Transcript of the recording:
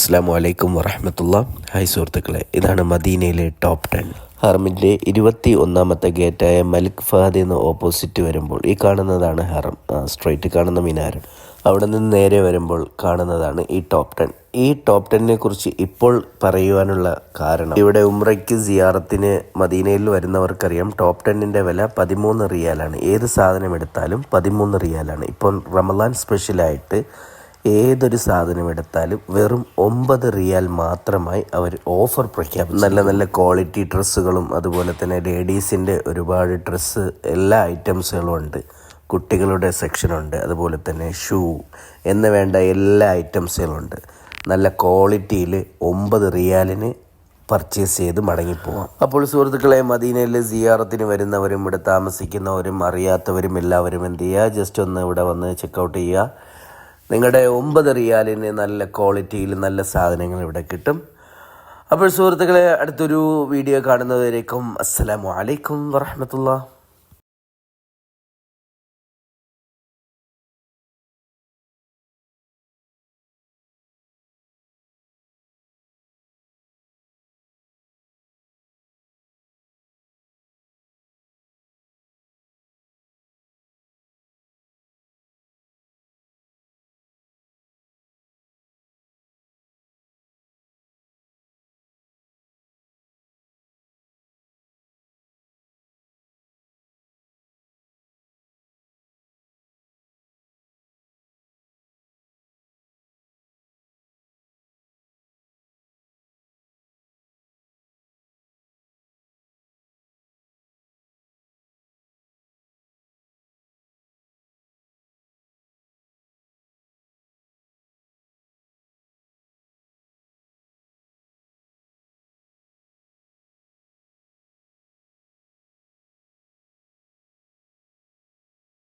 അസ്സലാമു അലൈക്കും വറഹ്മത്തുള്ള. ഹായ് സുഹൃത്തുക്കളെ, ഇതാണ് മദീനയിലെ ടോപ്പ് 10. ഹറമിൻ്റെ 21ാമത്തെ ഗേറ്റായ മലിക് ഫഹദ് എന്ന് ഓപ്പോസിറ്റ് വരുമ്പോൾ ഈ കാണുന്നതാണ് ഹറം. സ്ട്രൈറ്റ് കാണുന്ന മിനാരം. അവിടെ നിന്ന് നേരെ വരുമ്പോൾ കാണുന്നതാണ് ഈ ടോപ്പ് 10. ഈ ടോപ്പ് 10നെ കുറിച്ച് ഇപ്പോൾ പറയുവാനുള്ള കാരണം, ഇവിടെ ഉംറയ്ക്ക് സിയാറത്തിന് മദീനയിൽ വരുന്നവർക്കറിയാം ടോപ്പ് 10ൻ്റെ വില 13 റിയാലാണ്. ഏത് സാധനം എടുത്താലും 13 റിയാലാണ്. ഇപ്പം റമദാൻ സ്പെഷ്യലായിട്ട് ഏതൊരു സാധനം എടുത്താലും വെറും 9 റിയാൽ മാത്രമായി അവർ ഓഫർ പ്രഖ്യാപിച്ചു. നല്ല നല്ല ക്വാളിറ്റി ഡ്രസ്സുകളും അതുപോലെ തന്നെ ലേഡീസിൻ്റെ ഒരുപാട് ഡ്രസ്സ് എല്ലാ ഐറ്റംസുകളും ഉണ്ട്. കുട്ടികളുടെ സെക്ഷനുണ്ട്, അതുപോലെ തന്നെ ഷൂ എന്ന് വേണ്ട എല്ലാ ഐറ്റംസുകളും ഉണ്ട്. നല്ല ക്വാളിറ്റിയിൽ 9 റിയാലിന് പർച്ചേസ് ചെയ്ത് മടങ്ങിപ്പോവാം. അപ്പോൾ സുഹൃത്തുക്കളെ, മദീനയിൽ സിയാറത്തിന് വരുന്നവരും ഇവിടെ താമസിക്കുന്നവരും അറിയാത്തവരും എല്ലാവരും എന്ത് ചെയ്യുക, ജസ്റ്റ് ഒന്ന് ഇവിടെ വന്ന് ചെക്കൗട്ട് ചെയ്യുക. നിങ്ങളുടെ 9 റിയാലിന് നല്ല ക്വാളിറ്റിയിൽ നല്ല സാധനങ്ങൾ ഇവിടെ കിട്ടും. അപ്പോൾ സുഹൃത്തുക്കളെ, അടുത്തൊരു വീഡിയോ കാണുന്നവരേക്കും അസ്സലാമു അലൈക്കും വറഹ്മത്തുള്ളാഹി.